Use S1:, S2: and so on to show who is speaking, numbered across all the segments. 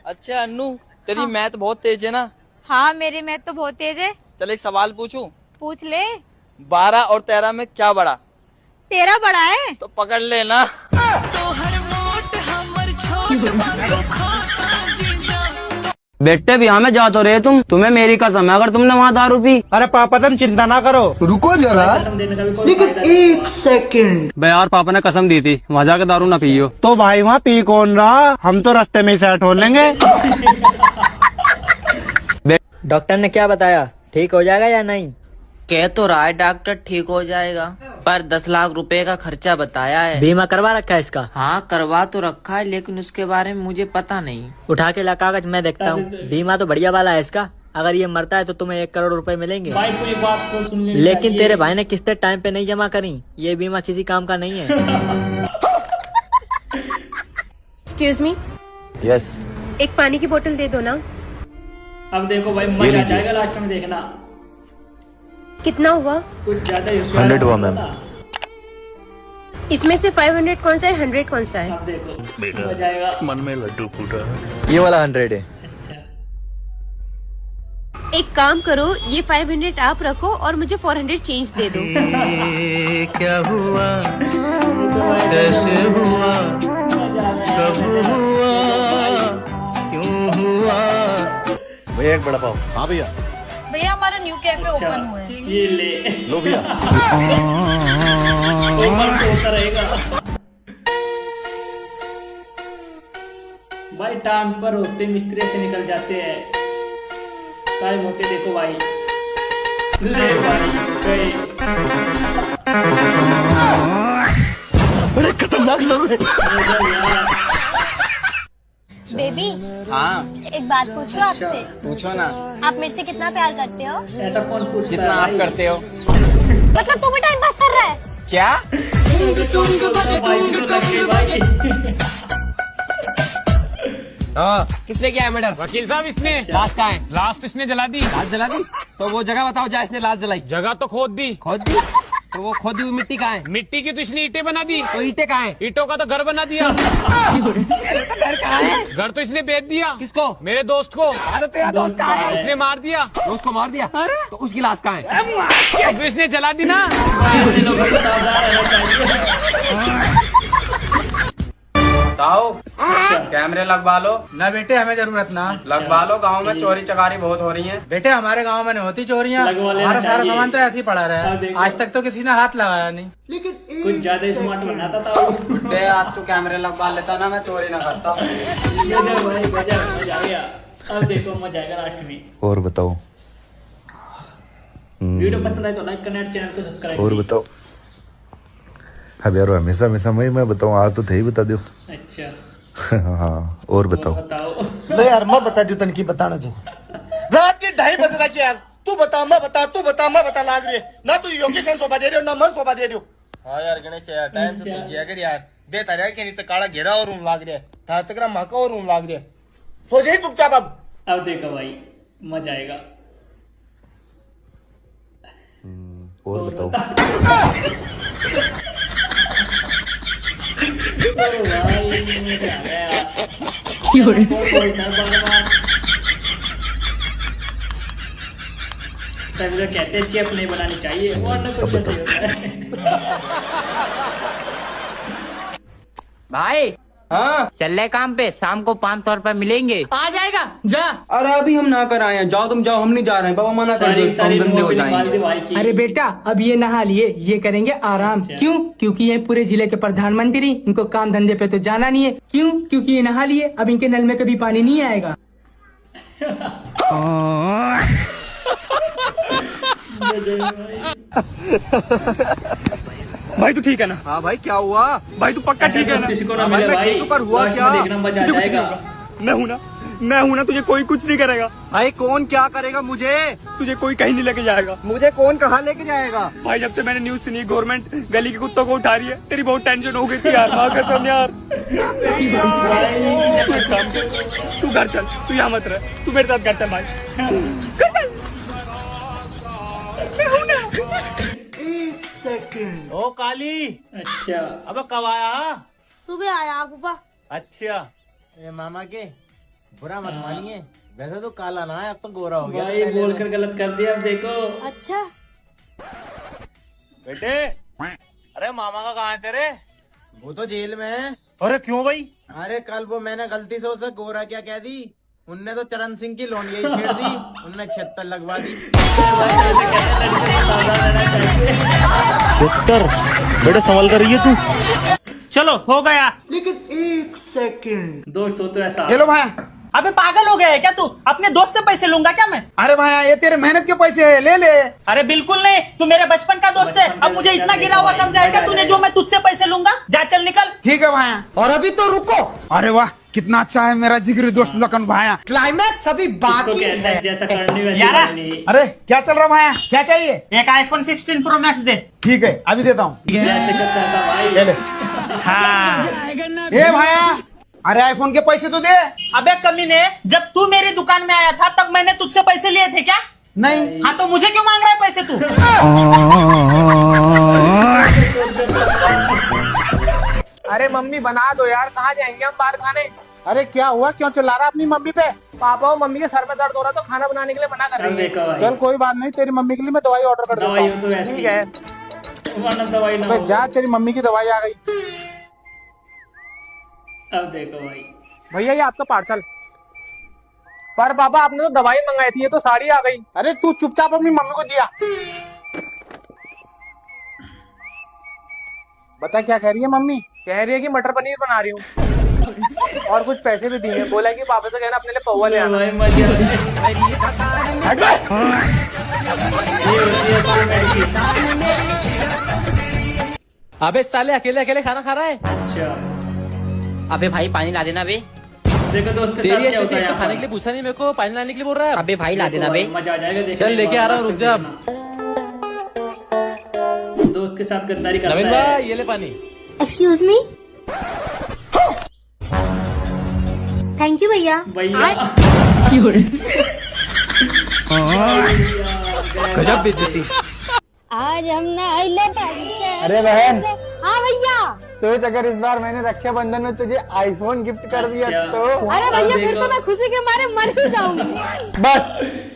S1: अच्छा अन्नू, तेरी
S2: हाँ।
S1: मैथ बहुत तेज है ना।
S2: हाँ मेरी मैथ तो बहुत तेज है।
S1: चल एक सवाल पूछूं।
S2: पूछ ले।
S1: 12 और 13 में क्या बड़ा?
S2: तेरा बड़ा है।
S1: तो पकड़ लेना।
S3: बेटे भी हमें जा तो रहे तुम्हें मेरी कसम है अगर तुमने वहाँ दारू पी।
S4: अरे पापा तुम चिंता ना करो, रुको जरा। लेकिन एक सेकंड।
S5: बे यार पापा ने कसम दी थी वहाँ जाके दारू ना पियो।
S4: तो भाई वहाँ पी कौन रहा, हम तो रास्ते में ही सेट हो लेंगे।
S6: डॉक्टर ने क्या बताया, ठीक हो जाएगा या नहीं?
S7: कह तो रहा है डॉक्टर ठीक हो जाएगा, पर 10 लाख रुपए का खर्चा बताया है।
S6: बीमा करवा रखा है इसका?
S7: हाँ करवा तो रखा है, लेकिन उसके बारे में मुझे पता नहीं।
S6: उठा के ला कागज, मैं देखता हूँ। बीमा तो बढ़िया वाला है इसका। अगर ये मरता है तो तुम्हें 1 करोड़ रुपए मिलेंगे। लेकिन तेरे भाई ने किस्तें टाइम पे नहीं जमा करी, ये बीमा किसी काम का नहीं है।
S8: Excuse me.
S9: यस।
S8: एक पानी की बोतल दे दो ना।
S10: अब देखो भाई मजा आ जाएगा, लास्ट में देखना।
S8: कितना हुआ?
S10: कुछ ज्यादा
S9: 100 हुआ मैम।
S8: इसमें से 500 कौन सा है, 100 कौन सा है?
S10: अब देखो बेटा मजा आएगा।
S9: मन में लड्डू फूटा। ये वाला 100 है।
S10: अच्छा
S8: एक काम करो, ये 500 आप रखो और मुझे 400 चेंज दे दो।
S3: क्या हुआ, कैसे हुआ, कब हुआ, क्यों हुआ?
S9: भैया एक बड़ा पाव। हाँ भैया।
S2: भैया हमारा न्यू कैफे ओपन हुआ है।
S10: ये ले
S9: लो भैया।
S10: होता रहेगा भाई। टाइम पर होते मिस्त्री से निकल जाते हैं, टाइम होते देखो भाई। ले भाई गए।
S4: बड़े खतरनाक लोग हैं।
S2: बेबी
S5: हाँ
S2: एक बात पूछूं आपसे?
S5: पूछो ना।
S2: आप मेरे से कितना प्यार करते हो?
S10: ऐसा कौन पूछता
S5: जितना
S10: है
S5: आप
S10: भाई?
S5: करते हो।
S2: मतलब तू भी टाइम पास कर रहा है?
S5: क्या? हाँ किसने किया है मर्डर?
S11: वकील साहब इसने लास्ट का है। लास्ट इसने जला दी।
S5: लाश जला दी? तो वो जगह बताओ जहाँ इसने लाश जलाई।
S11: जगह तो खोद दी।
S5: खोद दी? तो वो खोदी हुई मिट्टी कहाँ है?
S11: मिट्टी की तो इसने ईंटें बना दी।
S5: तो ईंटें कहाँ है?
S11: ईंटों का तो घर बना दिया।
S5: घर कहाँ है?
S11: घर तो इसने बेच दिया।
S5: किसको?
S11: मेरे दोस्त को।
S5: तो तेरा दोस्त कहाँ है?
S11: इसने मार दिया।
S5: दोस्त को मार दिया? तो उसकी लाश कहाँ है?
S11: तो इसने जला दी ना।
S3: बताओ, कैमरे लगवा लो।
S4: ना बेटे हमें जरूरत ना।
S3: लगवा लो, गांव में चोरी चकारी बहुत हो रही है।
S4: बेटे हमारे गांव में नहीं होती चोरियां,
S10: लगवा लेना
S4: हमारा सारा
S10: चाहिए।
S4: सामान तो ऐसे ही पड़ा रहा
S10: हाँ,
S4: है।
S10: देखो।
S4: आज तक तो किसी ने हाथ लगाया नहीं।
S10: कुछ ज्यादा स्मार्ट बनाता था।
S3: दे आज तू कैमरे लगवा लेता ना, मैं चोरी ना करता।
S10: गजब भाई गजब, मजा आ गया। अब देखो मजा आएगा लास्ट में।
S9: और बताओ।
S10: वीडियो पसंद आए तो लाइक करना, चैनल को सब्सक्राइब।
S9: और बताओ। अब यार हमेशा हमेशा मैं बताऊँ, आज तो थे ही बता दो।
S10: अच्छा
S9: हाँ और बताओ।
S10: बताओ।
S4: ले यार मैं बता दू तन की बताना चाहिए। रात के 2:30 बज रहा यार, तू बता मैं बता, तू बता मैं बता, लाग रही है ना। तू योगेशन शोभा दे रही हो ना मन शोभा दे रही हो। हाँ यार गणेश यार टाइम से सोचिए अगर यार देता रहा कि नहीं तो काला घेरा और रूम लाग रहा है, था तकरा माका और रूम लाग रहा है। सोचे ही चुपचाप। अब
S10: देखो भाई मजा आएगा।
S9: और बताओ।
S10: तभी तो कहते हैं चेप नहीं बनानी चाहिए, और ना कुछ ऐसे ही होता है।
S7: भाई
S5: हाँ
S7: चल रहे काम पे, शाम को 500 रुपए मिलेंगे।
S5: आ जाएगा जा। अरे अभी हम ना कर आए हैं, जाओ तुम जाओ, हम नहीं जा रहे हैं। बाबा मना कर दो, हम गंदे हो जाएंगे।
S4: अरे बेटा अब ये नहा लिए, ये करेंगे आराम। क्यों? क्योंकि ये पूरे जिले के प्रधानमंत्री, इनको काम धंधे पे तो जाना नहीं है। क्यों? क्योंकि ये नहा लिए, अब इनके नल में कभी पानी नहीं आएगा। भाई तू ठीक है ना?
S9: हाँ भाई क्या हुआ?
S4: भाई तू पक्का ठीक है ना?
S10: किसी को ना मिले भाई,
S9: पर हुआ क्या?
S10: देखना मजा आ जाएगा।
S4: मैं हूँ ना, तुझे कोई कुछ नहीं करेगा।
S9: भाई कौन क्या करेगा मुझे?
S4: तुझे कोई कहीं नहीं लेके जाएगा।
S9: मुझे कौन कहाँ लेके जाएगा?
S4: भाई जब से मैंने न्यूज सुनी गवर्नमेंट गली के कुत्तों को उठा रही है, तेरी बहुत टेंशन हो गई थी यार। माँ कसम यार। तू एक काम कर, तू घर चल, तू यहाँ मत रह, तू मेरे साथ घर चल भाई।
S3: ओ काली,
S10: अच्छा
S3: अब कब आया?
S2: सुबह आया पापा।
S3: अच्छा ये मामा के
S4: बुरा मत मानिए, वैसे तो काला ना है, अब तो गोरा हो गया।
S10: भाई बोलकर गलत कर दिया, अब देखो।
S2: अच्छा
S11: बेटे, अरे मामा का कहाँ है तेरे?
S4: वो तो जेल में है।
S11: अरे क्यों भाई?
S4: अरे कल वो मैंने गलती से उसे गोरा क्या कह दी, उनने तो चरण सिंह की लोनिया ही छेड़ दी, उनने 76 लगवा दी।
S11: बेटे संभल कर रही है तू। चलो हो गया।
S4: लेकिन 1 सेकंड
S10: दोस्त हो तो ऐसा।
S3: हेलो भाई,
S6: अबे पागल हो गया है क्या तू? अपने दोस्त से पैसे लूंगा क्या मैं?
S3: अरे भाई ये तेरे मेहनत के पैसे है, ले ले।
S6: अरे बिल्कुल नहीं, तू मेरे बचपन का दोस्त है। अब मुझे इतना गिरा हुआ समझाएगा तूने जो मैं तुझसे पैसे लूंगा? जा चल निकल।
S3: ठीक है भाई, और अभी तो रुको। अरे वाह, कितना अच्छा है मेरा जिगरी दोस्त लखन भाया। क्लाइमैक्स अभी
S10: इसको
S3: बाकी
S10: कहते हैं जैसा करनी वैसी
S6: यार।
S10: करनी।
S3: अरे क्या चल रहा भाया, क्या चाहिए?
S6: एक iPhone 16 Pro Max दे।
S3: ठीक है अभी देता हूँ।
S10: जैसे करता है ऐसा भाई।
S3: ले ले। हाँ ये भाया, अरे आईफोन के पैसे तो दे।
S6: अबे कमीने, जब तू मेरी दुकान में आया था तब मैंने तुझसे पैसे लिए थे क्या?
S3: नहीं।
S6: हाँ तो मुझे क्यों मांग रहा है पैसे तू?
S11: अरे मम्मी बना दो यार, कहाँ जाएंगे हम बाहर खाने?
S3: अरे क्या हुआ, क्यों चिल्ला रहा अपनी मम्मी पे?
S11: पापा और मम्मी के सर में दर्द हो रहा तो खाना बनाने के लिए मना कर
S10: अब
S11: रही है।
S10: देखो भाई,
S3: चल कोई बात नहीं, तेरी मम्मी के लिए मैं दवाई ऑर्डर कर देता
S10: दवाई
S3: हूँ।
S10: हो तो ऐसी
S11: ठीक है।
S10: वरना दवाई ना हो।
S3: जा, तेरी मम्मी की दवाई आ गई।
S10: अब देखो भाई,
S11: भैया ये आपका पार्सल। पर पापा आपने तो दवाई मंगाई थी, ये तो साड़ी आ गई।
S3: अरे तू चुपचाप अपनी मम्मी को दिया। बता क्या कह रही है मम्मी?
S11: कह रही है कि मटर पनीर बना रही हूँ और कुछ पैसे भी दिए, बोला कि पापा से कहना अपने लिए पौवा ले आना।
S10: भाई मजा आ गया। ये होती है तो मैगी।
S5: अबे साले अकेले अकेले खाना खा रहा है।
S10: अच्छा
S7: अबे भाई पानी ला देना बे।
S10: देखो दोस्त के
S5: तेरी
S10: साथ क्या
S5: ऐसे
S10: होता है
S5: तो
S10: यहाँ
S5: खाने
S10: पर।
S5: के लिए पूछा नहीं मेरे को, पानी लाने के लिए बोल रहा है।
S7: अबे भाई ला देना बे।
S10: मजा आ जाएगा देखने
S5: चल
S10: में।
S5: लेके आ रहा हूँ, रुक जा अब।
S10: दोस्त के साथ गद्दारी करता
S5: नवीन
S10: है।
S5: भाई ये ले पानी।
S2: Excuse me. थैंक यू भैया।
S10: भैया
S5: गजब बेइज्जती।
S2: आज हम नहाइले
S3: अरे बहन,
S2: हाँ भैया।
S3: सोच अगर इस बार मैंने रक्षाबंधन में तुझे आईफोन गिफ्ट कर दिया तो।
S2: अरे भैया फिर तो मैं खुशी के मारे मर ही जाऊंगी।
S3: बस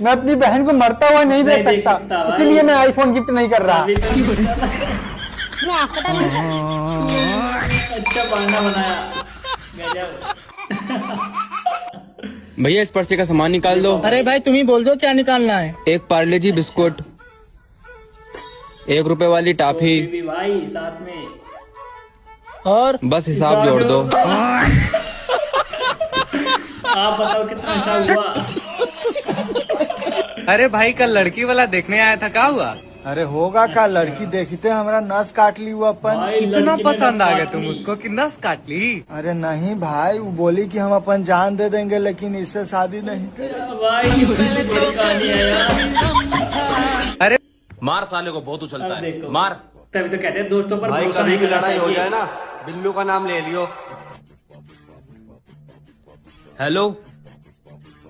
S3: मैं अपनी बहन को मरता हुआ नहीं देख
S10: नहीं देख
S3: सकता,
S10: सकता भाई।
S3: इसीलिए मैं आईफोन गिफ्ट नहीं कर रहा।
S10: अभी तो
S2: मैं आफ्टर
S10: अच्छा बहाना बनाया। गजब।
S5: भैया इस पर्चे का सामान निकाल दो।
S6: अरे भाई तुम ही बोल दो क्या निकालना है।
S5: एक पार्ले जी बिस्कुट, 1 रुपए वाली टॉफी,
S10: भी भाई साथ में।
S6: और
S5: बस हिसाब जोड़ दो।
S10: आप बताओ कितना हिसाब हुआ?
S11: अरे भाई कल लड़की वाला देखने आया था, क्या हुआ?
S3: अरे होगा का, लड़की देखते हमारा नस काट ली वो अपन।
S10: भाई
S11: इतना
S10: लड़की ने
S11: पसंद आ गया
S10: नस
S11: तुम
S10: काट
S11: उसको कि नस काट ली?
S3: अरे नहीं भाई, वो बोली कि हम अपन जान दे देंगे लेकिन इससे शादी नहीं।
S10: ली। भाई बड़ी बड़ी कहानी है यार।
S5: मार साले को, बहुत उछलता
S10: अब देखो।
S5: मार।
S10: तभी तो कहते हैं दोस्तों पर भरोसा नहीं करना चाहिए।
S3: ना, बिल्लू का नाम ले लियो।
S11: हेलो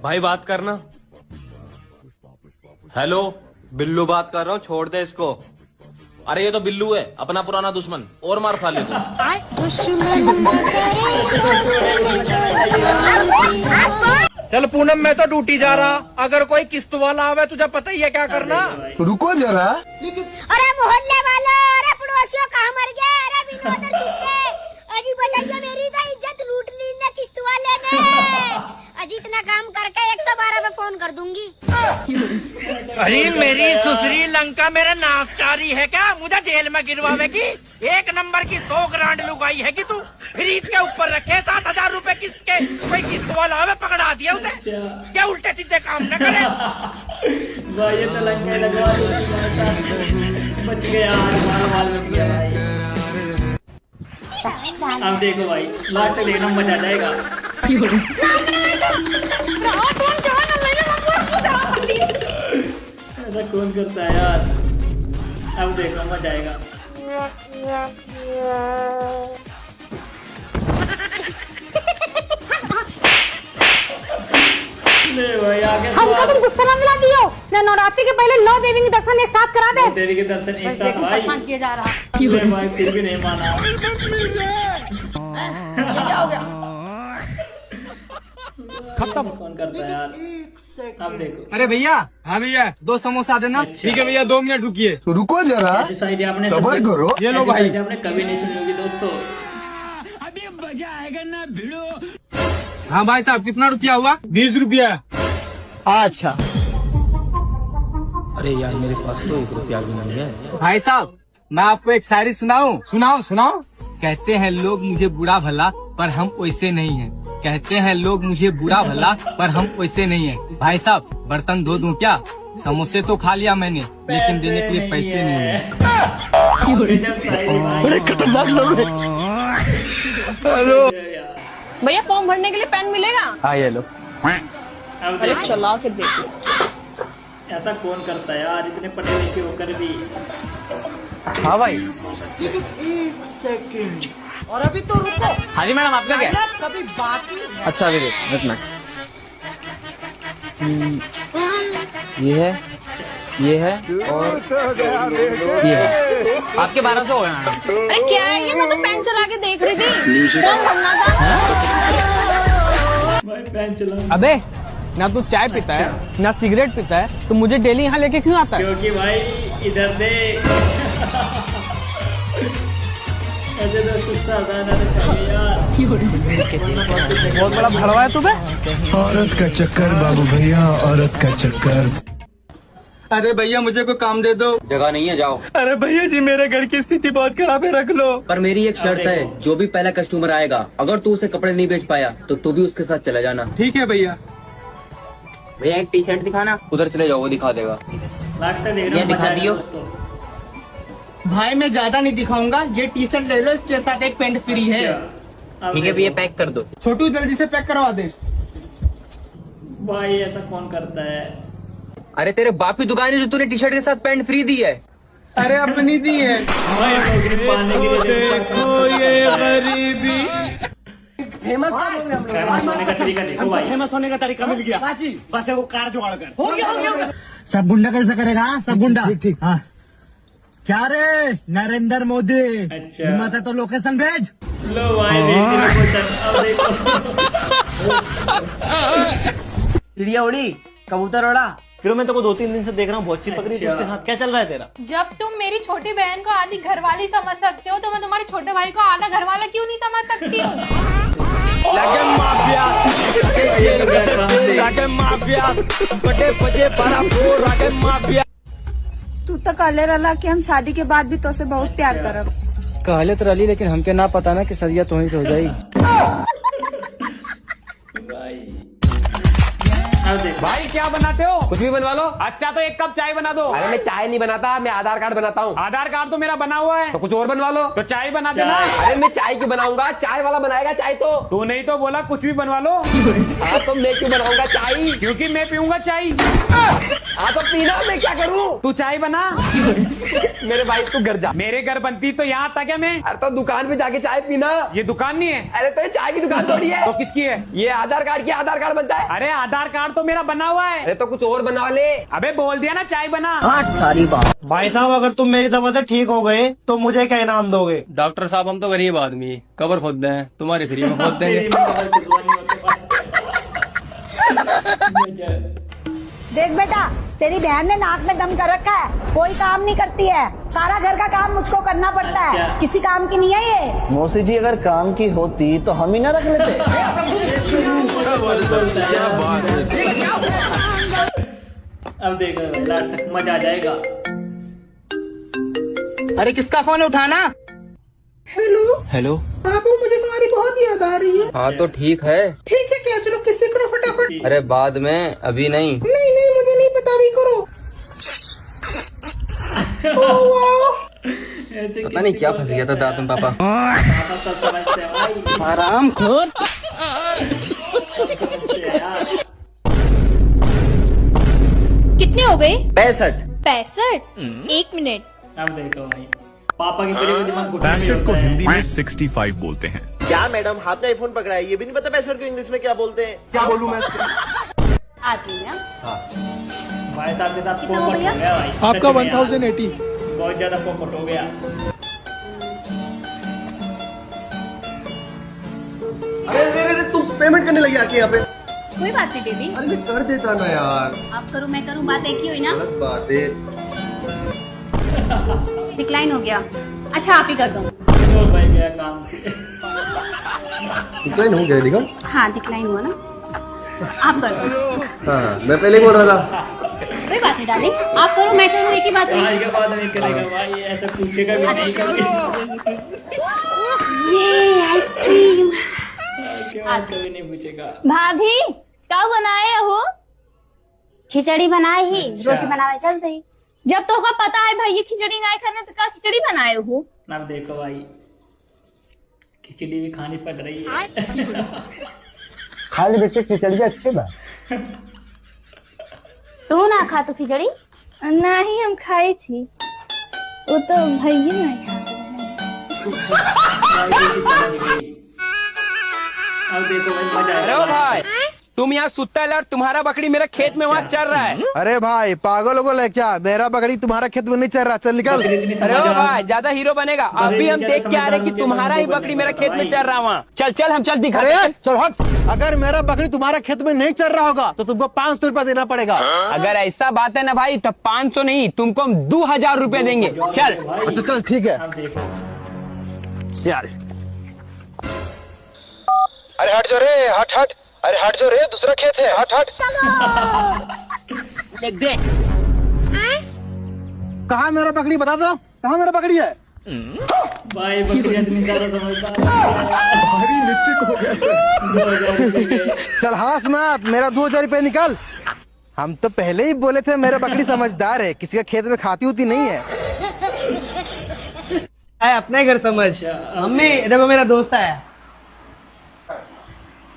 S11: भाई बात करना।
S5: हेलो,
S3: बिल्लू बात कर रहा हूँ, छोड़ दे इसको।
S5: अरे ये तो बिल्लू है, अपना पुराना दुश्मन। और मार साले को।
S11: चल पूनम मैं तो ड्यूटी जा रहा, अगर कोई किस्त वाला आवे तुझे पता ही है क्या करना।
S3: रुको जरा।
S2: अरे मोहल्ले वालों, अरे पड़ोसियों कहाँ मर गए? अरे बिनु उधर छुप गए। अजी बचाइए, मेरी तो इज्जत लूट ली ना किस्त वाले ने। अजी इतना काम करके 112 पे फोन कर दूंगी।
S11: अरे मेरी सुसरी लंका मेरा नाशचारी है क्या? मुझे जेल में गिरवावेगी? 1 नंबर की 100 ग्रांड लुगाई है कि तू? फ्रीज के ऊपर रखे 7,000 रुपए किस्त के, कोई किस्त वाला आवे पकड़ा दिया उसे। क्या उल्टे सीधे काम न करे?
S10: भाई ये तो लंका लगवा दिया। बच गया, माल बच गया भाई। अब देखो भाई लास्ट देखना मजा आ जाएगा। ऐसा कौन करता है यार? अब देखो मजा आएगा। ले भाई आगे
S2: हमको तुम गुस्सा ना दिला दियो ना। नवरात्रि के पहले 9 देवी के दर्शन एक साथ करा दे।
S10: देवी के दर्शन एक साथ भाई।
S2: परेशान किया जा रहा।
S10: ले भाई फिर भी नहीं माना। खत्म। कौन करता है यार? अब देखो।
S5: अरे भैया, हाँ भैया 2 समोसा देना। ठीक है भैया, 2 मिनट रुकिए।
S11: रुको जरा,
S10: ऐसी शायरी आपने
S11: सबर करो।
S5: ये लो
S10: ऐसी
S5: भाई।
S10: शायरी आपने कभी नहीं सुनी होगी दोस्तों।
S11: अभी मजा आएगा ना भिड़ो।
S5: हाँ भाई साहब, कितना रुपया हुआ? 20 रुपया।
S6: अच्छा,
S5: अरे यार, मेरे पास तो 1 रुपया भी नहीं है। भाई साहब, मैं आपको एक शायरी सुनाऊं? सुनाओ। कहते हैं लोग मुझे बुरा भला, पर हम वैसे नहीं हैं। कहते हैं लोग मुझे बुरा भला, पर हम वैसे नहीं हैं। भाई साहब, बर्तन धो दूं क्या? समोसे तो खा लिया मैंने, लेकिन देने के लिए पैसे नहीं है।
S11: बड़े खतरनाक लोग हैं।
S8: भैया फॉर्म भरने के लिए पेन मिलेगा?
S5: हाँ ये लो।
S10: अब
S8: अरे
S10: देखो,
S8: चला के देख।
S10: ऐसा कौन करता है यार, इतने पढ़े लिखे होकर भी।
S5: हाँ भाई।
S6: और अभी तो रुको।
S5: हाँ जी मैडम, आपका क्या?
S6: सभी बाकी।
S5: अच्छा अभी देख, इतना ये है और ये है। आपके 1200 हो गए मैडम।
S8: अरे क्या है ये? मैं तो पेन चला के देख रही थी। फॉर्म भरना था।
S10: भाई पेन चला।
S5: अबे, ना तू चाय पीता है, ना सिगरेट पीता है, तो मुझे डेली यहाँ लेके क्यों आता है?
S10: क्योंकि भाई इधर दे। ऐसे तो सुस्ता था ना यार।
S5: बहुत बड़ा भड़वा है तुम्हें।
S11: औरत का चक्कर बाबू भैया, औरत का चक्कर।
S5: अरे भैया, मुझे कोई काम दे दो।
S7: जगह नहीं है, जाओ।
S5: अरे भैया जी, मेरे घर की स्थिति बहुत खराब है, रख लो।
S7: पर मेरी एक शर्त है, जो भी पहला कस्टमर आएगा, अगर तू उसे कपड़े नहीं बेच पाया तो तू भी उसके साथ चला जाना।
S5: ठीक है भैया।
S7: भैया एक टी-शर्ट दिखाना। उधर चले जाओ, वो दिखा देगा।
S10: लाख से देख रहा
S7: ये
S10: हूँ,
S7: दिखा
S10: मजा आएगा
S7: दियो।
S10: दोस्तों।
S5: भाई मैं ज्यादा नहीं दिखाऊंगा, ये टी शर्ट ले लो, इसके साथ एक पैंट फ्री है।
S10: अब
S7: ठीक है भैया, पैक कर दो।
S5: छोटू जल्दी से पैक करवा दे।
S10: भाई ऐसा कौन करता है?
S7: अरे तेरे बाप की दुकान है जो तूने टी-शर्ट के साथ पैंट फ्री दी है।
S5: अरे अपनी दी है।
S10: भाई नौकरी पाने के लिए
S5: देखो ये गरीबी।
S10: फेमस होने का तरीका देखो भाई।
S5: फेमस होने का तरीका मिल गया। बस वो कार जुगाड़ कर।
S10: हो गया।
S6: सब गुंडा कैसे करेगा? सब गुंडा। ठीक। हाँ, क्या रे नरेंद्र मोदी?
S10: अच्छा।
S6: हिम्मत है तो लोकेशन भेज।
S10: लो भाई देख लोकेशन। अब देखो।
S6: चिड़िया उड़ी, कबूतर उड़ा। फिर मैं तेको 2-3 दिन से देख रहा हूँ, बहुत चिपक रही है।
S10: अच्छा।
S6: उसके साथ क्या चल रहा है तेरा?
S8: जब तुम मेरी छोटी बहन को आधी घरवाली समझ सकते हो, तो मैं तुम्हारे छोटे भाई को आधा घरवाला क्यों नहीं समझ सकती हूँ? तू तो कहले रहा कि हम शादी के बाद भी तो से बहुत प्यार करब।
S5: कहले तो रली, लेकिन हमके ना पता ना कि सदिया तो ही से हो जाई।
S11: भाई क्या बनाते हो? कुछ भी बनवा लो। अच्छा तो 1 कप चाय बना दो। अरे मैं चाय नहीं बनाता, मैं आधार कार्ड बनाता हूँ। आधार कार्ड तो मेरा बना हुआ है, तो कुछ और बनवा लो। तो चाय बना देना। अरे मैं चाय क्यों बनाऊंगा, चाय वाला बनाएगा चाय तो। तू नहीं तो बोला कुछ भी बनवा लो। हाँ तो मैं क्यों बनाऊंगा चाय? क्योंकि मैं पीऊंगा चाय। हाँ तो पीना, मैं क्या करूँ? तू चाय बना। मेरे भाई तू घर जा। मेरे घर बनती तो यहाँ आता क्या मैं? अरे तो दुकान पे जाके चाय पीना। ये दुकान नहीं है। अरे तो ये चाय की दुकान थोड़ी है। तो किसकी है? ये आधार कार्ड की, आधार कार्ड बनता है। अरे आधार कार्ड तो मेरा बना हुआ है। अरे तो कुछ और बनवा ले। अबे बोल दिया ना चाय बना।
S6: भाई साहब, अगर तुम मेरी दवा से ठीक हो गए तो मुझे क्या इनाम दोगे?
S5: डॉक्टर साहब, हम तो गरीब आदमी, कबर खोद दें, तुम्हारी फ्री में खोद देंगे।
S2: देख बेटा, तेरी बहन ने नाक में दम कर रखा है, कोई काम नहीं करती है, सारा घर का काम मुझको करना पड़ता है।
S10: अच्छा।
S2: किसी काम की नहीं है ये।
S3: मौसी जी, अगर काम की होती तो हम ही ना रख लेते।
S10: अब देखो लास्ट तक मजा आ जाएगा।
S5: अरे किसका फोन है, उठाना। हेलो।
S11: बाबू मुझे तुम्हारी बहुत याद आ रही है।
S7: हाँ तो ठीक है।
S11: ठीक है क्या, चलो किसी करो फटाफट।
S7: अरे बाद में, अभी नहीं।
S11: नहीं नहीं मुझे नहीं पता, भी करो।
S10: ऐसे
S7: पता नहीं क्या फंस गया था दांत में पापा।
S10: पापा सब समझते हैं भाई।
S5: आराम खोर।
S8: कितने हो गए?
S3: 65।
S8: 65? 1 मिनट।
S10: अब देखो भाई, पापा की तेरे को दिमाग घुटने में होता है।
S9: में 65 बोलते हैं।
S4: क्या मैडम, हाथ में आईफोन पकड़ा है, ये भी नहीं पता 65 को इंग्लिश में क्या बोलते हैं?
S6: क्या बोलूं मैं?
S2: आती है
S10: भाई साहब के साथ
S2: कितना हो
S10: पोपट
S2: भैया?
S10: हो गया भाई।
S5: आपका
S10: सच में यार,
S5: 1080।
S10: बहुत ज्यादा पोपट हो गया।
S4: अरे तू पेमेंट करने लगी आके यहाँ पे।
S2: कोई बात नहीं बेबी।
S4: अरे मैं कर देता ना यार।
S2: आप करूँ मैं करूँ, बात एक ही हुई ना।
S4: गलत बात है।
S2: डिक्लाइन हो गया। अच्छा आप ही कर दो।
S10: भाई गया काम।
S4: डिक्लाइन हो गया निकल।
S2: हाँ डिक्लाइन हुआ ना, आप कर दो।
S4: हाँ मैं पहले बोल रहा था।
S2: कोई बात नहीं डार्लिंग, आप करो मैं करूँ, एक ही बात हुई।
S10: भाई के बाद नहीं करेगा भाई, ऐसा पूछेगा भी नहीं कभी।
S2: ये आइसक्रीम
S10: कभी नहीं पूछेगा।
S2: भाभी क्या बनाए हो? खिचड़ी बनाए ही, रोटी बनावे चलते ही। जब तो का पता है भाई ये खिचड़ी नहीं खाने तो क्या खिचड़ी बनाए हो?
S10: अब देखो भाई खिचड़ी भी खानी पड़ रही है।
S3: खाली बेटे खिचड़ी अच्छे बा।
S2: तू ना खा तो खिचड़ी?
S8: नहीं हम खाई थी, वो तो भैया नहीं खाते।
S10: अब देखो भाई मजा आएगा।
S11: अरे भाई तुम यहाँ सुता है और तुम्हारा बकरी मेरे खेत में वहाँ चल रहा है।
S4: अरे भाई पागल हो गए क्या? मेरा बकरी तुम्हारा खेत में नहीं चल रहा, चल निकल।
S11: अरे भाई ज्यादा हीरो बनेगा, अभी हम देख के आ रहे कि तुम्हारा ही बकरी मेरे खेत में चल रहा वहाँ। चल चल हम चल दिखा।
S4: अरे चल हट। अगर मेरा बकरी तुम्हारा खेत में नहीं चल रहा होगा तो तुमको 500 रुपया देना पड़ेगा।
S11: अगर ऐसा बात है ना भाई तब 500 नहीं तुमको हम 2000 रुपए देंगे। चल
S4: तो चल ठीक है।
S11: चल।
S4: अरे हट जो रे, हट हट। अरे हट जो रे, दूसरा खेत है, हट हट।
S11: देख देख
S4: कहाँ मेरा बकरी बता दो, कहाँ मेरा बकरी है?
S10: भाई बकरी इतनी ज्यादा समझदार।
S4: मिस्टेक हो गया। चल हंस मत, मेरा 2000 रुपये निकाल। हम तो पहले ही बोले थे मेरा बकरी समझदार है, किसी का खेत में खाती होती नहीं है।
S5: अपने घर समझ। मम्मी देखो मेरा दोस्त आया।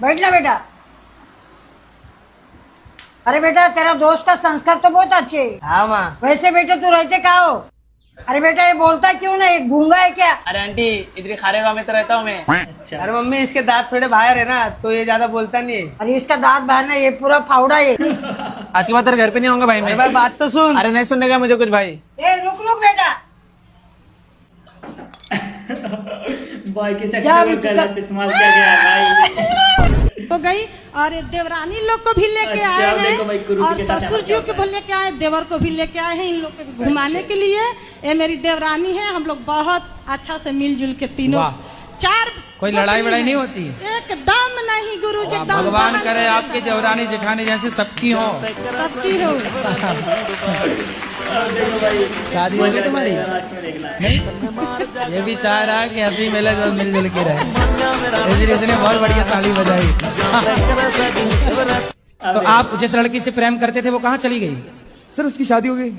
S12: बैठ जा बेटा। अरे बेटा तेरा दोस्त का संस्कार तो बहुत अच्छे है।
S5: हाँ माँ।
S12: वैसे बेटे तू रहते कहाँ हो? अरे बेटा ये बोलता क्यों नहीं, गूंगा है क्या?
S1: अरे आंटी इधर खारे गाँव में तो रहता हूँ मैं।
S5: अरे मम्मी इसके दांत थोड़े बाहर है ना तो ये ज्यादा बोलता नहीं है।
S12: अरे इसका दांत बाहर ना, ये पूरा फावड़ा है।
S1: आज के बाद तेरे घर पे नहीं होऊंगा भाई मैं।
S5: भाई बात तो सुन।
S1: अरे नहीं सुनने का मुझे कुछ भाई।
S12: ए रुक बेटा।
S10: भाई की शक्ल गलत इस्तेमाल किया गया है भाई।
S12: हो गई और देवरानी लोग को भी लेके आए हैं और ससुर जी को भी लेके आए, देवर को भी लेके आए हैं इन लोग को घुमाने के लिए। ये मेरी देवरानी है, हम लोग बहुत अच्छा से मिलजुल के तीनों चार।
S5: कोई लड़ाई वड़ाई नहीं होती?
S12: एकदम नहीं गुरु जी, एकदम।
S5: भगवान करे आपकी देवरानी जेठानी जैसी सबकी हो।
S12: सबकी हो।
S5: शादी हो गई तुम्हारी? नहीं, ये भी चाह रहा है कि हंसी मिले तो मिलजुल के रहे, इसलिए इसने बहुत बढ़िया ताली बजाई। तो आप जिस लड़की से प्रेम करते थे वो कहाँ चली गई?
S3: सर उसकी शादी हो गई।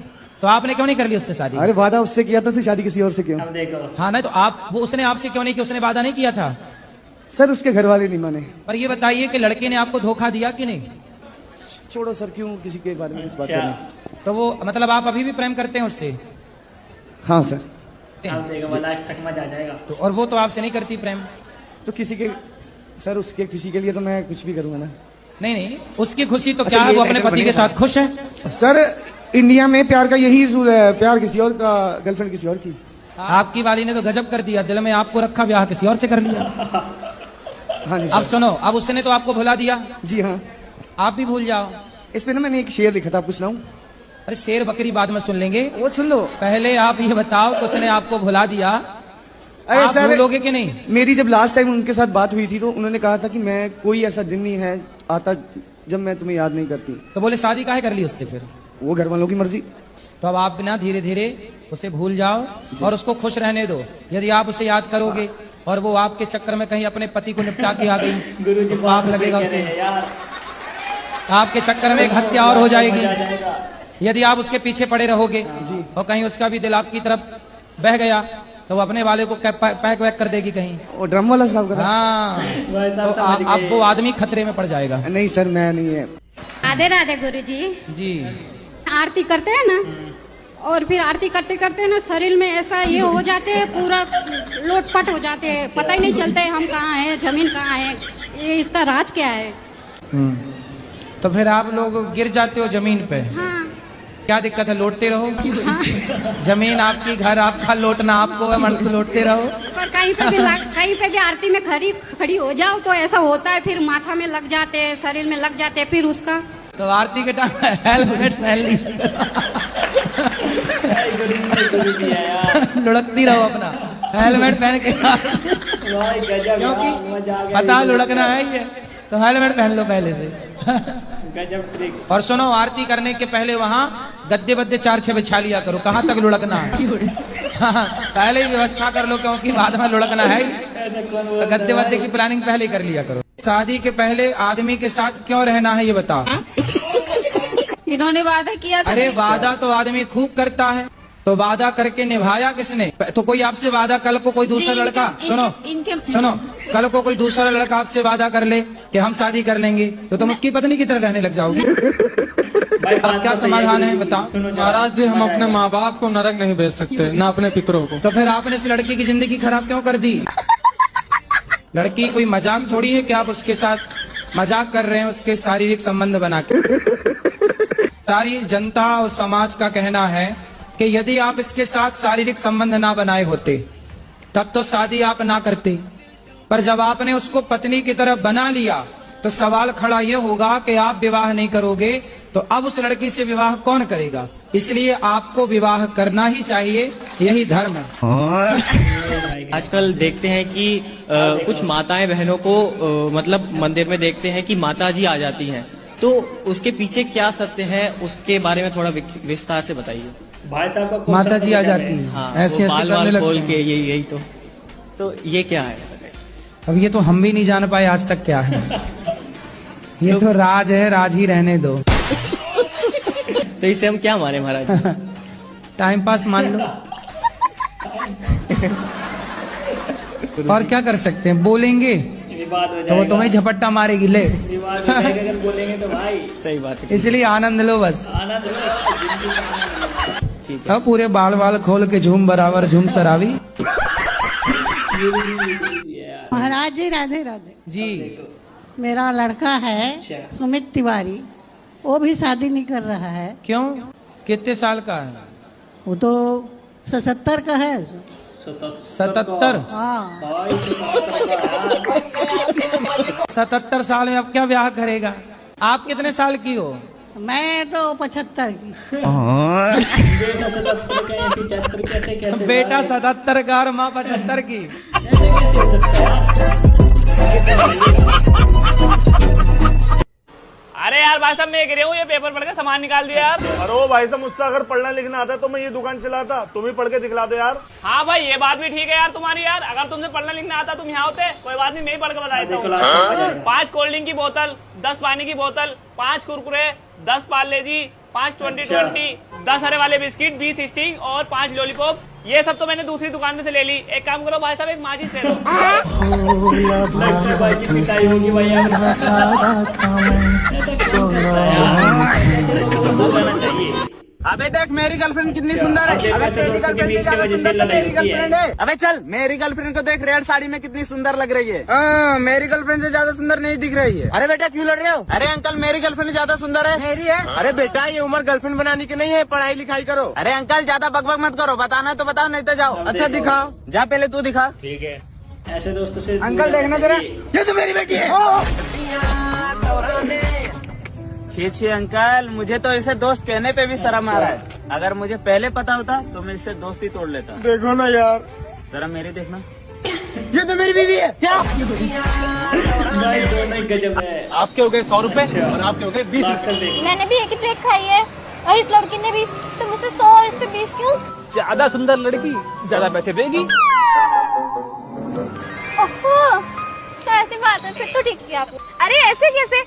S5: तो आपने क्यों नहीं कर ली उससे शादी?
S3: अरे वादा उससे किया था, तो शादी किसी और से क्यों?
S5: हाँ नहीं तो आप वो उसने आपसे क्यों नहीं किया? उसने वादा नहीं किया था?
S3: सर उसके घर वाले नहीं माने।
S5: पर ये बताइए कि लड़के ने आपको धोखा दिया कि नहीं?
S3: छोड़ो सर, क्यों किसी के बारे में इस बात करनी।
S5: तो वो मतलब आप अभी भी प्रेम करते हैं उससे?
S3: हाँ सर।
S10: मजा आ जाएगा।
S5: तो और वो तो आपसे नहीं करती प्रेम?
S3: तो किसी के सर उसके खुशी के लिए तो मैं कुछ भी करूंगा ना।
S5: नहीं नहीं उसकी खुशी तो क्या है, वो अपने पति के साथ खुश है।
S3: सर इंडिया में प्यार का यही उसूल है, प्यार किसी और का, गर्लफ्रेंड किसी और की।
S5: आपकी वाली ने तो गजब कर दिया, दिल में आपको रखा, ब्याह किसी और से कर लिया।
S3: हाँ जी।
S5: अब सुनो, अब उसने तो आपको भुला दिया।
S3: जी हाँ।
S5: आप भी भूल जाओ।
S3: इस पे ना मैंने एक शेर लिखा था, आपको सुनाऊं?
S5: अरे शेर बकरी बाद में सुन लेंगे,
S3: वो सुन लो।
S5: पहले आप ये बताओ कि उसने आपको भुला दिया,
S3: अरे
S5: आप
S3: सर
S5: भूलोगे कि नहीं?
S3: मेरी जब लास्ट टाइम उनके साथ बात हुई थी तो उन्होंने कहा था कि मैं कोई ऐसा दिन नहीं है आता जब मैं तुम्हें याद नहीं करती।
S5: तो बोले शादी काहे कर ली उससे? फिर
S3: वो घर वालों की मर्जी।
S5: तो अब आप ना धीरे धीरे उसे भूल जाओ और उसको खुश रहने दो। यदि आप उसे याद करोगे और वो आपके चक्कर में कहीं अपने पति को निपटा के आ गई तो पाप लगेगा उसे। आपके चक्कर में एक हत्या और हो जाएगी। यदि आप उसके पीछे पड़े रहोगे और कहीं उसका भी दिल आपकी तरफ बह गया तो वो अपने वाले को पैक वैक कर देगी कहीं।
S3: वो ड्रम वाला साहब का।
S5: हाँ तो आप वो आदमी खतरे में पड़ जाएगा।
S3: नहीं सर मैं नहीं है।
S2: राधे राधे गुरु जी।
S5: जी
S2: आरती करते हैं ना, और फिर आरती करते करते ना शरीर में ऐसा ये हो जाते हैं, पूरा लोटपट हो जाते हैं, पता ही नहीं चलता है हम कहाँ हैं, जमीन कहाँ है, ये इसका राज क्या है?
S5: तो फिर आप लोग गिर जाते हो जमीन पे।
S2: हाँ
S11: क्या दिक्कत है, लौटते रहो। जमीन आपकी, घर आपका, लौटना आपको है, मर्द लौटते रहो।
S2: पर कहीं पे भी आरती में खड़ी हो जाओ तो ऐसा होता है, फिर माथा में लग जाते हैं, शरीर में लग जाते हैं, फिर उसका
S11: तो आरती के टाइम हेलमेट पहन ली, लुढ़कती रहो अपना हेलमेट पहन के, क्योंकि पता लुढ़कना है ही है, तो हेलमेट पहन लो पहले से। और सुनो, आरती करने के पहले वहाँ गद्दे बद्दे 4-6 बिछा लिया करो, कहाँ तक लुढ़कना है। पहले ही व्यवस्था कर लो, क्योंकि बाद में लुढ़कना है ही, तो गद्दे बद्दे की प्लानिंग पहले ही कर लिया करो। शादी के पहले आदमी के साथ क्यों रहना है ये बताओ।
S2: इन्होंने वादा किया था।
S11: अरे वादा तो आदमी खूब करता है, तो वादा करके निभाया किसने? तो कोई आपसे वादा, कल को कोई दूसरा लड़का, सुनो, कल को कोई दूसरा लड़का आपसे वादा कर ले कि हम शादी कर लेंगे, तो तुम उसकी पत्नी की तरह रहने लग जाओगे। अब क्या समाधान है बताओ।
S1: महाराज जी, हम अपने माँ बाप को नरक नहीं भेज सकते, ना अपने पितरों को।
S11: तो फिर आपने इस लड़की की जिंदगी खराब क्यों कर दी? लड़की कोई मजाक छोड़ी है कि आप उसके साथ मजाक कर रहे हैं, उसके शारीरिक संबंध बना के। सारी जनता और समाज का कहना है कि यदि आप इसके साथ शारीरिक संबंध ना बनाए होते तब तो शादी आप ना करते, पर जब आपने उसको पत्नी की तरफ बना लिया तो सवाल खड़ा ये होगा कि आप विवाह नहीं करोगे तो अब उस लड़की से विवाह कौन करेगा। इसलिए आपको विवाह करना ही चाहिए, यही धर्म है।
S13: आजकल देखते हैं कि कुछ माताएं बहनों को मतलब मंदिर में देखते हैं कि माता जी आ जाती हैं, तो उसके पीछे क्या सत्य है, उसके बारे में थोड़ा विस्तार से बताइए।
S10: भाई साहब का
S11: माता जी आ जाती है,
S13: हाँ,
S11: ऐसे
S13: बाल वाल खोल के, यही तो ये क्या है?
S11: अब ये तो हम भी नहीं जान पाए आज तक क्या है। ये तो राज है, राज ही रहने दो।
S13: तो इसे हम क्या माने महाराज?
S11: टाइम पास मान लो। और क्या कर सकते हैं, बोलेंगे तो वो तुम्हें झपट्टा मारेगी, ले।
S10: अगर बोलेंगे तो भाई
S13: सही बात है,
S11: इसलिए आनंद लो बस।
S10: आनंद
S11: ठीक है, पूरे बाल बाल खोल के झूम बराबर झूम सरावी।
S12: महाराज जी राधे राधे
S11: जी।
S12: मेरा लड़का है सुमित तिवारी, वो भी शादी नहीं कर रहा है।
S11: क्यों? कितने साल का है?
S12: वो तो 77 का है।
S11: 77?
S12: हाँ।
S11: 77 साल में अब क्या ब्याह करेगा? आप कितने साल की हो?
S12: मैं तो 75 की।
S11: बेटा 77 का और माँ 75 की।
S1: अरे यार भाई साहब, मैं गिरे हूँ, ये पेपर पढ़ के सामान निकाल दिया यार।
S4: अरे भाई साहब, मुझसे अगर पढ़ना लिखना आता तो मैं ये दुकान चलाता, तुम ही पढ़ के दिखला दो यार।
S1: हाँ भाई, ये बात भी ठीक है यार तुम्हारी यार। अगर तुमसे पढ़ना लिखना आता तुम यहाँ होते, कोई बात नहीं, मैं ही पढ़ के बता देता हूँ। 5 कोल्ड ड्रिंक की बोतल, 10 पानी की बोतल, 5 कुरकुरे, 10 पार्ले जी, 5 20-20, 10 हरे वाले बिस्किट, 20 स्टिंग और 5 लॉलीपॉप। ये सब तो मैंने दूसरी दुकान में से ले ली। एक काम करो भाई साहब, एक माचिस दे दो। अबे देख, मेरी गर्लफ्रेंड कितनी सुंदर है। अबे तेरी गर्लफ्रेंड से ज्यादा सुंदर तो मेरी गर्लफ्रेंड है। अबे चल, मेरी गर्लफ्रेंड को देख, रेड साड़ी में कितनी सुंदर लग रही है। मेरी गर्लफ्रेंड से ज्यादा सुंदर नहीं दिख रही है। अरे बेटा क्यों लड़ रहे हो? अरे अंकल, मेरी गर्लफ्रेंड ज्यादा सुंदर है। मेरी है? अरे बेटा, ये उम्र गर्लफ्रेंड बनाने की नहीं है, पढ़ाई लिखाई करो। अरे अंकल, ज्यादा बकबक मत करो, बताना है तो बताओ, नहीं तो जाओ। अच्छा दिखाओ, जा पहले तू दिखा।
S10: ठीक है, ऐसे दोस्तों से
S1: अंकल देखना जरा, ये तो मेरी बेटी है। छे अंकल, मुझे तो इसे दोस्त कहने पे भी शर्म आ रहा है। अगर मुझे पहले पता होता तो मैं इससे दोस्ती तोड़ लेता।
S4: देखो ना यार,
S1: जरा मेरी देखना, ये तो मेरी बीवी है। क्या?
S10: गजब है।
S1: आपके हो गए 100 रुपए और आपके हो गए 20 रुपए।
S8: मैंने भी एक ही प्लेट खाई है और इस लड़की ने भी, तो मुझसे 100 और इससे 20 क्यों?
S1: ज्यादा सुंदर लड़की ज्यादा पैसे देगी।
S8: ओहो, तो ऐसी बात है, फिर तो ठीक किया आपने। अरे ऐसे कैसे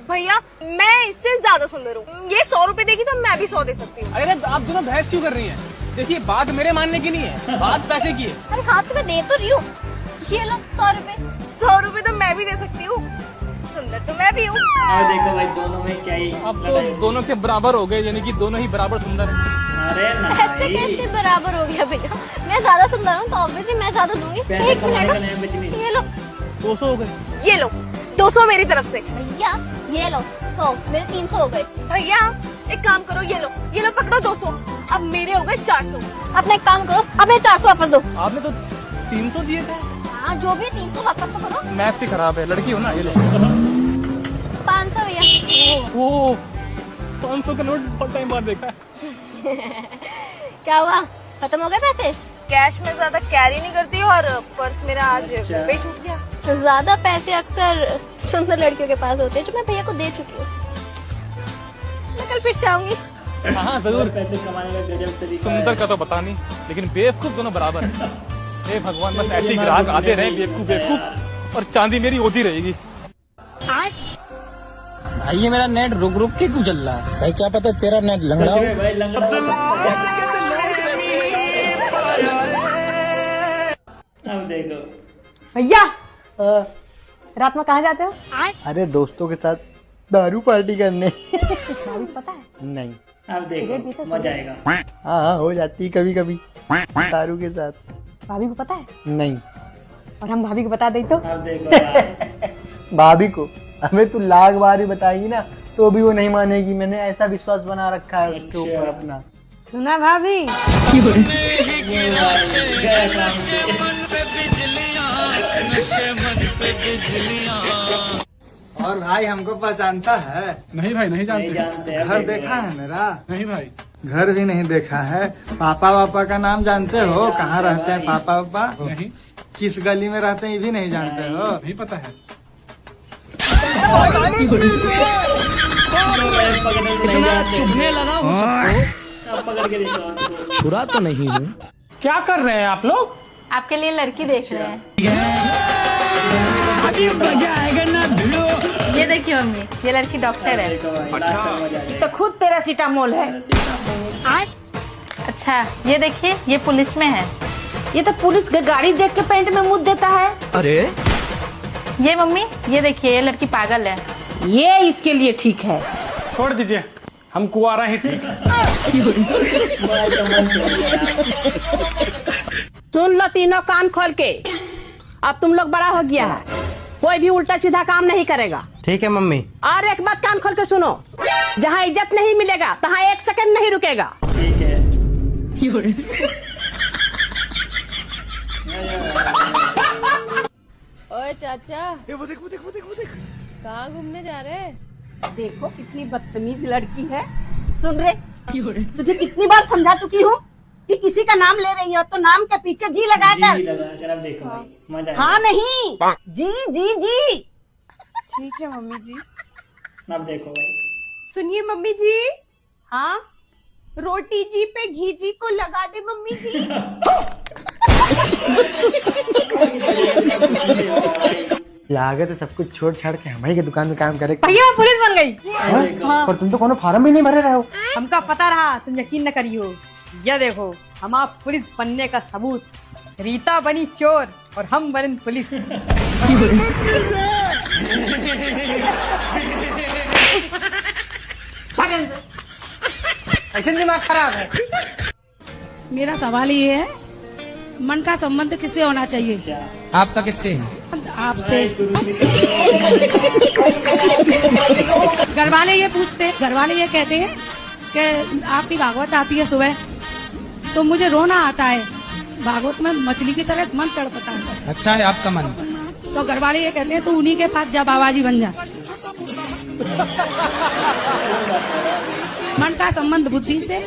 S8: भैया, मैं इससे ज्यादा सुंदर हूँ। ये 100 रुपए देगी तो मैं भी 100 दे सकती हूँ।
S1: अरे आप दोनों बहस क्यों कर रही हैं? देखिए, बात मेरे मानने की नहीं है, बात पैसे की है।
S8: अरे हाँ, तो मैं दे तो रही हूँ। ये लो 100 रुपए। 100 रुपए तो मैं भी दे सकती हूँ, सुंदर तो मैं भी हूँ।
S10: देखो भाई, दोनों में क्या ही,
S1: अब तो दोनों के बराबर हो गए, यानी कि दोनों ही बराबर सुंदर हैं।
S10: अरे
S8: ऐसे कैसे बराबर हो गया भैया? मैं ज्यादा सुंदर हूँ तो ऑब्वियसली मैं ज्यादा दूंगी। 1 मिनट, ये लो
S1: 200 हो गए।
S8: ये लो 200 मेरी तरफ से।
S2: भैया ये लो 100, मेरे 300 हो गए।
S8: भैया एक काम करो, ये लो पकड़ो 200, अब मेरे हो गए 400।
S2: अपना एक काम करो, अब मेरे 400 वापस दो।
S5: आपने तो 300 दिए थे।
S2: हाँ जो भी 300 वापस तो करो।
S5: मैथ से खराब है, लड़की हो ना। ये लो
S2: 500 भैया।
S5: ओ 500 का नोट बहुत टाइम बाद देखा।
S2: क्या हुआ, खत्म हो गए पैसे?
S8: कैश में ज्यादा कैरी नहीं करती और पर्स मेरा आज पे टूट गया।
S2: तो ज्यादा पैसे अक्सर सुंदर लड़कियों के पास होते हैं, जो मैं भैया को दे चुकी हूँ। मैं कल फिर से आऊंगी।
S5: हाँ जरूर।
S10: पैसे कमाने का गजब तरीका
S5: सुंदर का तो पता नहीं, लेकिन बेवकूफ दोनों बराबर है। हे भगवान, बस ऐसे ग्राहक आते रहे बेवकूफ, और चांदी मेरी होती रहेगी।
S11: भाई ये मेरा नेट रुक रुक के क्यों चल रहा है? भाई क्या पता तेरा नेट लंगड़ा हो।
S10: भाई लंगड़ा अब देखो
S12: भैया रात में कहाँ जाते हो?
S14: अरे दोस्तों के साथ दारू पार्टी करने।
S12: भाभी को पता है?
S14: नहीं।
S10: अब देखो मजा आएगा।
S14: हाँ हो जाती है कभी कभी दारू के साथ।
S12: भाभी को पता है?
S14: नहीं।
S12: और हम भाभी को बता दें तो?
S10: अब देखो यार।
S14: भाभी को हमें तू लाख बार ही बताएगी ना तो भी वो नहीं मानेगी। मैंने ऐसा विश्वास बना रखा है उसके ऊपर अपना।
S12: सुना भाभी?
S14: और भाई हमको पहचानता है?
S5: नहीं भाई, नहीं जानते।
S14: घर देखा है मेरा?
S5: नहीं भाई।
S14: घर भी नहीं देखा है? पापा वापा का नाम जानते हो? कहाँ रहते हैं पापा वापा?
S5: नहीं।
S14: किस गली में रहते हैं ये भी नहीं जानते हो?
S5: नहीं पता है।
S10: इतना
S11: चुभने लगा हूँ सबको।
S10: पकड़ के देखो।
S11: छुरा तो नहीं हूँ। क्या कर रहे हैं आप लोग?
S8: आपके लिए लड़की देख रहे हैं।
S11: अभी मजा आएगा ना भिड़ो।
S8: ये देखिए मम्मी, ये लड़की डॉक्टर है।
S12: तो खुद पैरासीटामोल है।
S8: अच्छा ये देखिए, ये पुलिस में है।
S12: ये तो पुलिस गाड़ी देख के पैंट में मुँह देता है।
S11: अरे
S8: ये मम्मी, ये देखिए, ये लड़की पागल है।
S12: ये इसके लिए ठीक है।
S5: छोड़ दीजिए, हम कुआरा ही ठीक।
S12: सुन लो तीनों कान खोल के, अब तुम लोग बड़ा हो गया है, कोई भी उल्टा सीधा काम नहीं करेगा।
S14: ठीक है मम्मी।
S12: और एक बात कान खोल के सुनो, जहाँ इज्जत नहीं मिलेगा तहाँ एक सेकंड नहीं रुकेगा।
S10: ठीक है।
S8: ओए चाचा,
S14: वो देख
S8: कहाँ घूमने जा रहे हैं?
S12: देखो कितनी बदतमीज लड़की है। सुन रे, तुझे कितनी बार समझा चुकी हूँ कि किसी का नाम ले रही हो तो नाम के पीछे जी लगा कर।
S10: अब देखो भाई, मजा आएगा।
S12: हाँ नहीं, जी जी जी।
S8: ठीक है मम्मी जी।
S10: अब देखो भाई।
S8: सुनिए मम्मी जी।
S12: हाँ
S8: रोटी जी पे घी जी को लगा दे मम्मी जी।
S14: लागत है सब कुछ छोड़ छाड़ के हमारी की दुकान में काम करे।
S12: भैया मैं पुलिस बन गई।
S14: हाँ? पर तुम तो कोनो फार्म भी नहीं भरे रहे हो।
S12: हमका पता रहा, तुम यकीन न करियो। ये देखो, हम आप पुलिस बनने का सबूत। रीता बनी चोर और हम बने पुलिस।
S14: ऐसे दिमाग खराब है।
S12: मेरा सवाल ये है, मन का संबंध किससे होना चाहिए?
S11: आपका किससे है?
S12: आपसे। घर वाले ये पूछते, घर वाले ये कहते हैं कि आपकी भागवत आती है सुबह तो मुझे रोना आता है। भागवत में मछली की तरह मन तड़पता है।
S11: अच्छा है आपका मन।
S12: तो घर वाले ये कहते हैं तो उन्हीं के पास जा, बाबा जी बन जा। मन का संबंध बुद्धि से,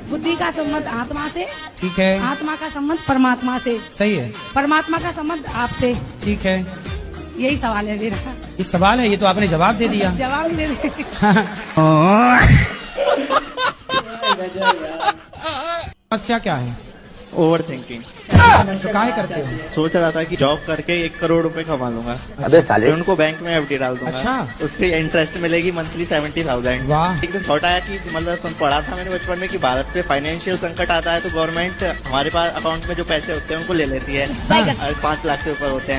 S12: बुद्धि का संबंध आत्मा से,
S11: ठीक है।
S12: आत्मा का संबंध परमात्मा से,
S11: सही है।
S12: परमात्मा का संबंध आपसे,
S11: ठीक है।
S12: यही सवाल है मेरा।
S11: ये सवाल है, ये तो आपने जवाब दे दिया।
S12: जवाब दे दे।
S11: समस्या क्या है?
S15: Over thinking.
S11: तो काहे करते हो?
S15: सोच रहा था कि जॉब करके 1 करोड़ रुपए कमा लूंगा।
S9: अबे साले।
S15: उनको बैंक में एफडी डाल दूंगा।
S11: अच्छा।
S15: उसकी इंटरेस्ट मिलेगी मंथली 70,000।
S11: वाह।
S15: एक दिन थॉट आया कि मतलब पढ़ा था मैंने बचपन में कि भारत पे फाइनेंशियल संकट आता है तो गवर्नमेंट हमारे पास अकाउंट में जो पैसे होते हैं उनको ले लेती है। 5 लाख से ऊपर होते हैं।